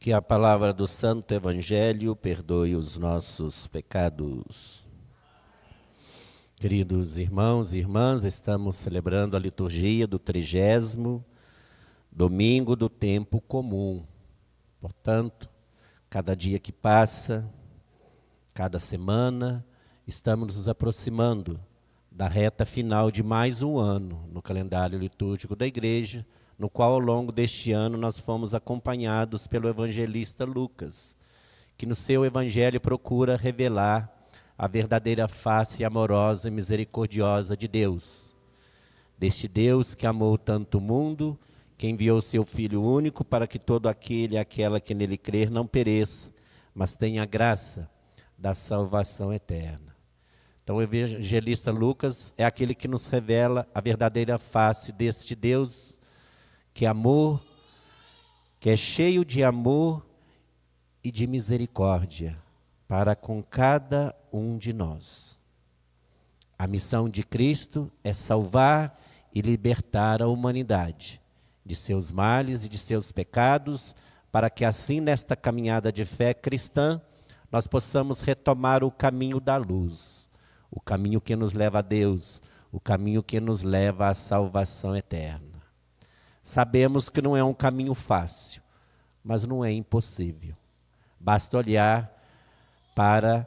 Que a palavra do Santo Evangelho perdoe os nossos pecados. Queridos irmãos e irmãs, estamos celebrando a liturgia do 30º domingo do tempo comum. Portanto, cada dia que passa, cada semana, estamos nos aproximando da reta final de mais um ano no calendário litúrgico da Igreja, no qual, ao longo deste ano, nós fomos acompanhados pelo evangelista Lucas, que no seu evangelho procura revelar a verdadeira face amorosa e misericordiosa de Deus. Deste Deus que amou tanto o mundo, que enviou seu Filho único para que todo aquele e aquela que nele crer não pereça, mas tenha a graça da salvação eterna. Então o evangelista Lucas é aquele que nos revela a verdadeira face deste Deus que é amor, que é cheio de amor e de misericórdia para com cada um de nós. A missão de Cristo é salvar e libertar a humanidade de seus males e de seus pecados, para que assim, nesta caminhada de fé cristã, nós possamos retomar o caminho da luz, o caminho que nos leva a Deus, o caminho que nos leva à salvação eterna. Sabemos que não é um caminho fácil, mas não é impossível. Basta olhar para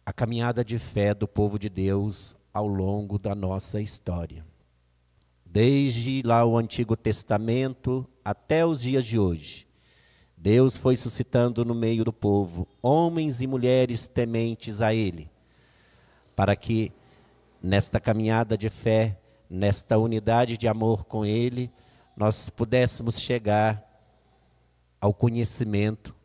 a caminhada de fé do povo de Deus ao longo da nossa história. Desde lá o Antigo Testamento até os dias de hoje, Deus foi suscitando no meio do povo homens e mulheres tementes a Ele, para que nesta caminhada de fé, nesta unidade de amor com Ele, nós pudéssemos chegar ao conhecimento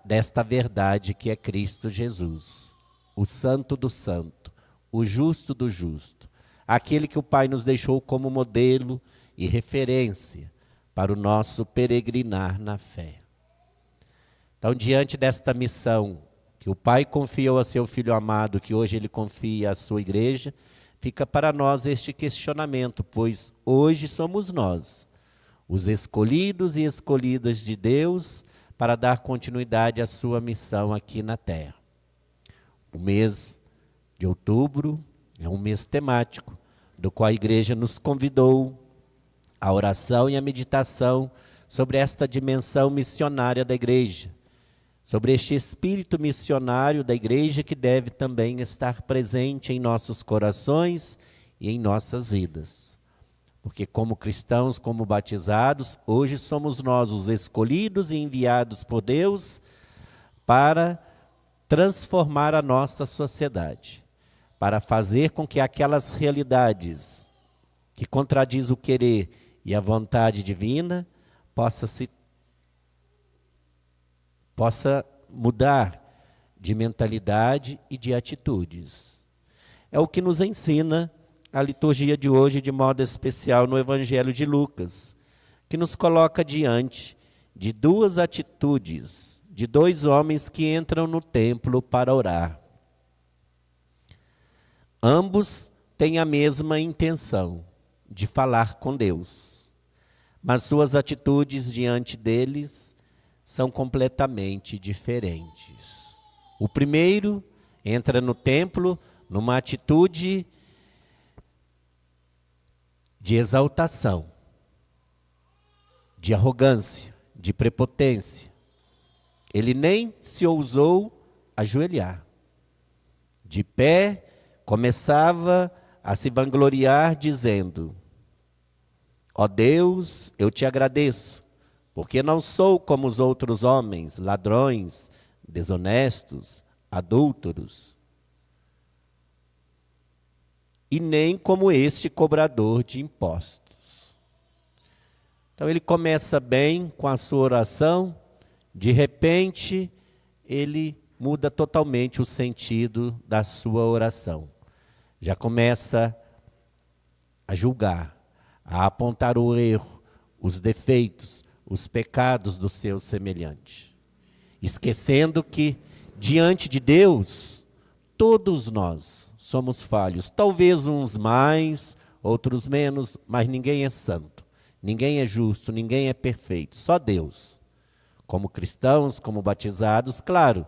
desta verdade que é Cristo Jesus, o Santo do Santo, o Justo do Justo, aquele que o Pai nos deixou como modelo e referência para o nosso peregrinar na fé. Então, diante desta missão que o Pai confiou a seu Filho amado, que hoje Ele confia à sua Igreja, fica para nós este questionamento, pois hoje somos nós, os escolhidos e escolhidas de Deus, para dar continuidade à sua missão aqui na terra. O mês de outubro é um mês temático, do qual a Igreja nos convidou à oração e à meditação sobre esta dimensão missionária da Igreja, sobre este espírito missionário da Igreja que deve também estar presente em nossos corações e em nossas vidas. Porque como cristãos, como batizados, hoje somos nós os escolhidos e enviados por Deus para transformar a nossa sociedade, para fazer com que aquelas realidades que contradiz o querer e a vontade divina possa mudar de mentalidade e de atitudes. É o que nos ensina a liturgia de hoje, de modo especial no Evangelho de Lucas, que nos coloca diante de duas atitudes, de dois homens que entram no templo para orar. Ambos têm a mesma intenção, de falar com Deus, mas suas atitudes diante deles são completamente diferentes. O primeiro entra no templo numa atitude de exaltação, de arrogância, de prepotência. Ele nem se ousou ajoelhar. De pé, começava a se vangloriar dizendo: ó Deus, eu te agradeço, porque não sou como os outros homens, ladrões, desonestos, adúlteros, e nem como este cobrador de impostos. Então ele começa bem com a sua oração, de repente ele muda totalmente o sentido da sua oração. Já começa a julgar, a apontar o erro, os defeitos, os pecados do seu semelhante, esquecendo que, diante de Deus, todos nós somos falhos, talvez uns mais, outros menos, mas ninguém é santo, ninguém é justo, ninguém é perfeito, só Deus. Como cristãos, como batizados, claro,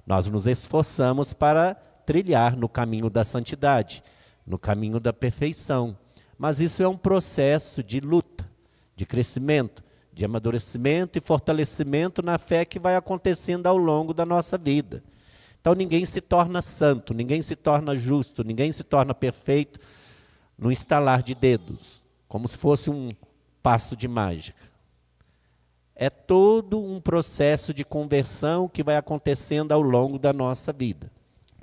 nós nos esforçamos para trilhar no caminho da santidade, no caminho da perfeição. Mas isso é um processo de luta, de crescimento, de amadurecimento e fortalecimento na fé que vai acontecendo ao longo da nossa vida. Então ninguém se torna santo, ninguém se torna justo, ninguém se torna perfeito no estalar de dedos, como se fosse um passo de mágica. É todo um processo de conversão que vai acontecendo ao longo da nossa vida.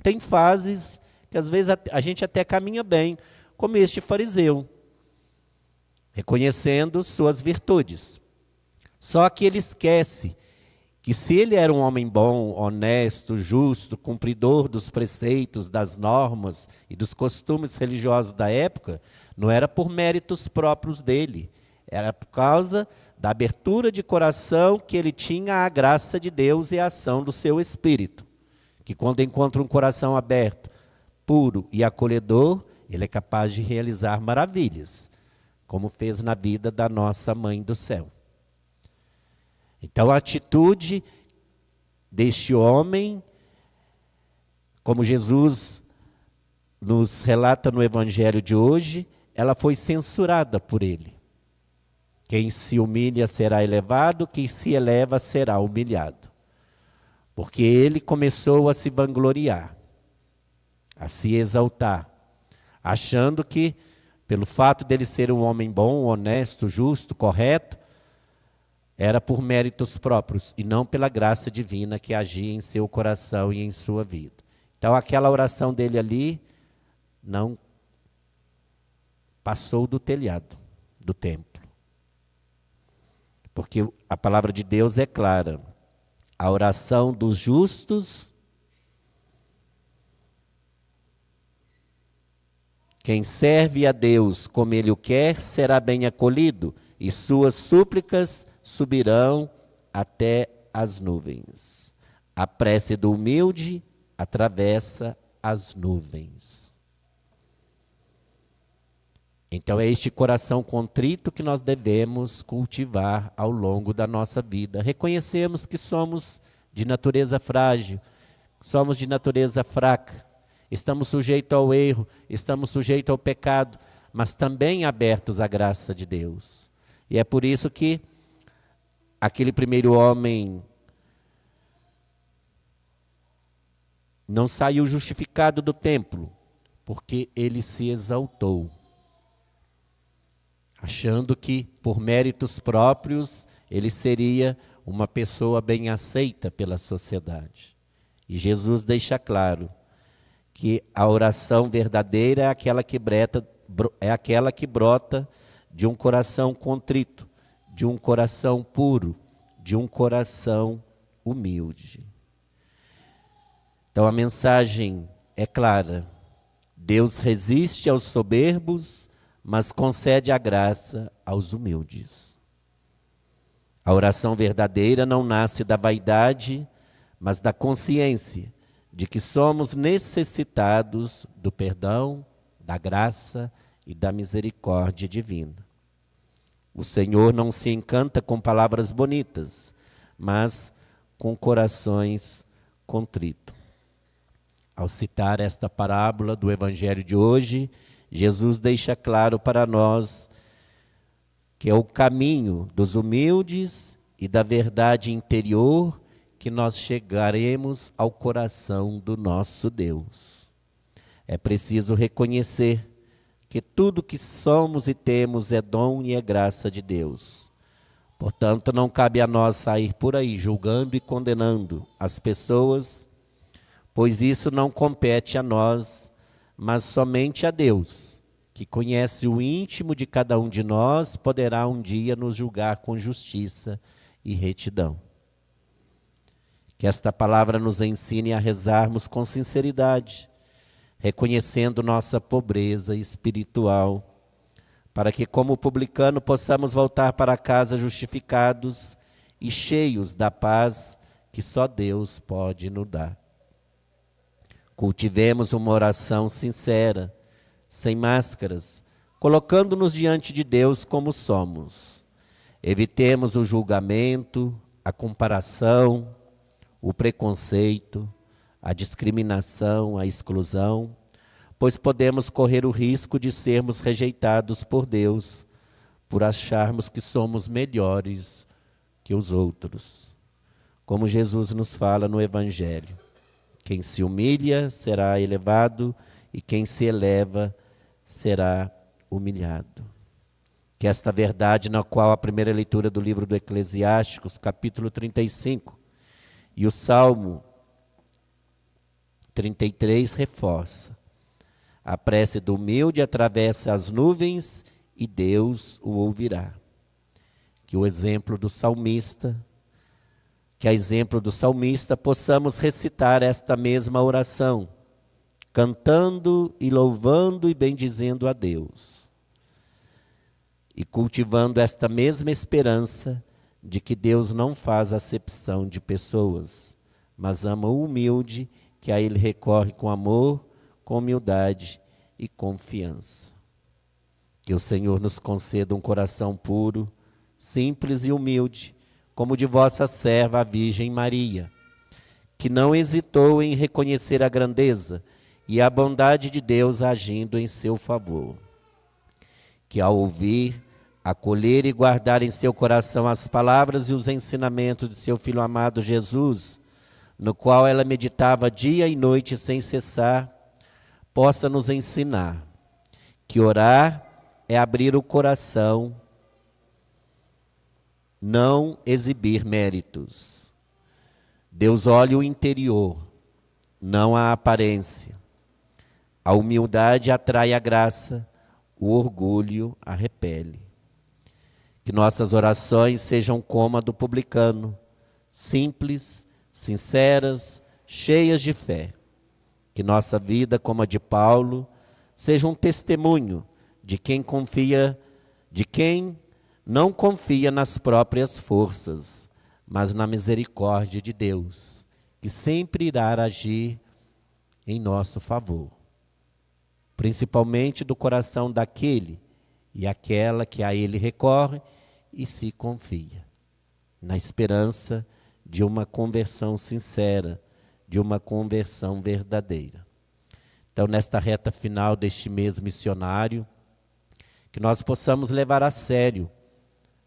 Tem fases que às vezes a gente até caminha bem, como este fariseu, reconhecendo suas virtudes. Só que ele esquece que se ele era um homem bom, honesto, justo, cumpridor dos preceitos, das normas e dos costumes religiosos da época, não era por méritos próprios dele, era por causa da abertura de coração que ele tinha à graça de Deus e à ação do seu Espírito, que quando encontra um coração aberto, puro e acolhedor, ele é capaz de realizar maravilhas, como fez na vida da nossa Mãe do Céu. Então a atitude deste homem, como Jesus nos relata no Evangelho de hoje, ela foi censurada por ele. Quem se humilha será elevado, quem se eleva será humilhado. Porque ele começou a se vangloriar, a se exaltar, achando que, pelo fato dele ser um homem bom, honesto, justo, correto, era por méritos próprios e não pela graça divina que agia em seu coração e em sua vida. Então aquela oração dele ali não passou do telhado do templo. Porque a palavra de Deus é clara. A oração dos justos, quem serve a Deus como ele o quer, será bem acolhido, e suas súplicas subirão até as nuvens. A prece do humilde atravessa as nuvens. Então é este coração contrito que nós devemos cultivar ao longo da nossa vida. Reconhecemos que somos de natureza frágil, somos de natureza fraca, estamos sujeitos ao erro, estamos sujeitos ao pecado, mas também abertos à graça de Deus. E é por isso que aquele primeiro homem não saiu justificado do templo, porque ele se exaltou, achando que por méritos próprios ele seria uma pessoa bem aceita pela sociedade. E Jesus deixa claro que a oração verdadeira é aquela que brota de um coração contrito, de um coração puro, de um coração humilde. Então a mensagem é clara. Deus resiste aos soberbos, mas concede a graça aos humildes. A oração verdadeira não nasce da vaidade, mas da consciência de que somos necessitados do perdão, da graça e da misericórdia divina. O Senhor não se encanta com palavras bonitas, mas com corações contritos. Ao citar esta parábola do Evangelho de hoje, Jesus deixa claro para nós que é o caminho dos humildes e da verdade interior que nós chegaremos ao coração do nosso Deus. É preciso reconhecer que tudo que somos e temos é dom e é graça de Deus. Portanto, não cabe a nós sair por aí julgando e condenando as pessoas, pois isso não compete a nós, mas somente a Deus, que conhece o íntimo de cada um de nós, poderá um dia nos julgar com justiça e retidão. Que esta palavra nos ensine a rezarmos com sinceridade, reconhecendo nossa pobreza espiritual, para que, como publicano, possamos voltar para casa justificados e cheios da paz que só Deus pode nos dar. Cultivemos uma oração sincera, sem máscaras, colocando-nos diante de Deus como somos, Evitemos o julgamento, a comparação, o preconceito, a discriminação, a exclusão, pois podemos correr o risco de sermos rejeitados por Deus, por acharmos que somos melhores que os outros. Como Jesus nos fala no Evangelho, quem se humilha será elevado e quem se eleva será humilhado. Que esta verdade, na qual a primeira leitura do livro do Eclesiásticos, capítulo 35, e o Salmo 33 reforça. A prece do humilde atravessa as nuvens e Deus o ouvirá. Que o exemplo do salmista, que a exemplo do salmista possamos recitar esta mesma oração, cantando e louvando e bendizendo a Deus. E cultivando esta mesma esperança de que Deus não faz acepção de pessoas, mas ama o humilde, que a Ele recorre com amor, com humildade e confiança. Que o Senhor nos conceda um coração puro, simples e humilde, como de vossa serva a Virgem Maria, que não hesitou em reconhecer a grandeza e a bondade de Deus agindo em seu favor. Que ao ouvir, acolher e guardar em seu coração as palavras e os ensinamentos de seu Filho amado Jesus, no qual ela meditava dia e noite sem cessar, possa nos ensinar que orar é abrir o coração, não exibir méritos. Deus olha o interior, não a aparência. A humildade atrai a graça, o orgulho a repele. Que nossas orações sejam como a do publicano, simples, sinceras, cheias de fé. Que nossa vida, como a de Paulo, seja um testemunho de quem não confia nas próprias forças, mas na misericórdia de Deus, que sempre irá agir em nosso favor. Principalmente do coração daquele e aquela que a Ele recorre e se confia, na esperança de uma conversão sincera, de uma conversão verdadeira. Então, nesta reta final deste mês missionário, que nós possamos levar a sério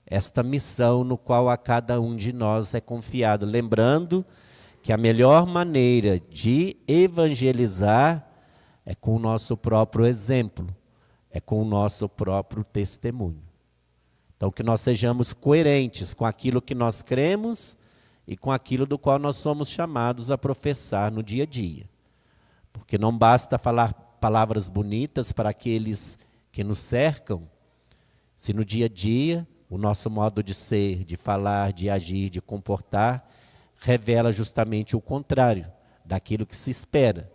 esta missão no qual a cada um de nós é confiado, lembrando que a melhor maneira de evangelizar é com o nosso próprio exemplo, é com o nosso próprio testemunho. Então, que nós sejamos coerentes com aquilo que nós cremos e com aquilo do qual nós somos chamados a professar no dia a dia. Porque não basta falar palavras bonitas para aqueles que nos cercam, se no dia a dia o nosso modo de ser, de falar, de agir, de comportar, revela justamente o contrário daquilo que se espera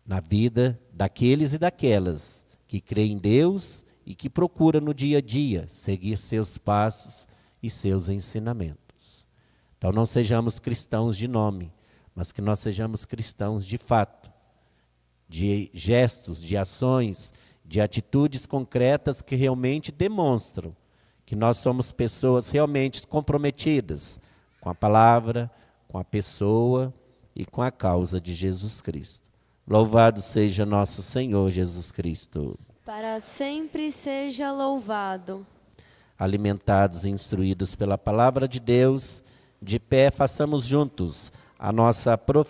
na vida daqueles e daquelas que creem em Deus e que procuram no dia a dia seguir seus passos e seus ensinamentos. Então não sejamos cristãos de nome, mas que nós sejamos cristãos de fato, de gestos, de ações, de atitudes concretas que realmente demonstram que nós somos pessoas realmente comprometidas com a palavra, com a pessoa e com a causa de Jesus Cristo. Louvado seja nosso Senhor Jesus Cristo. Para sempre seja louvado. Alimentados e instruídos pela palavra de Deus, de pé façamos juntos a nossa profissão.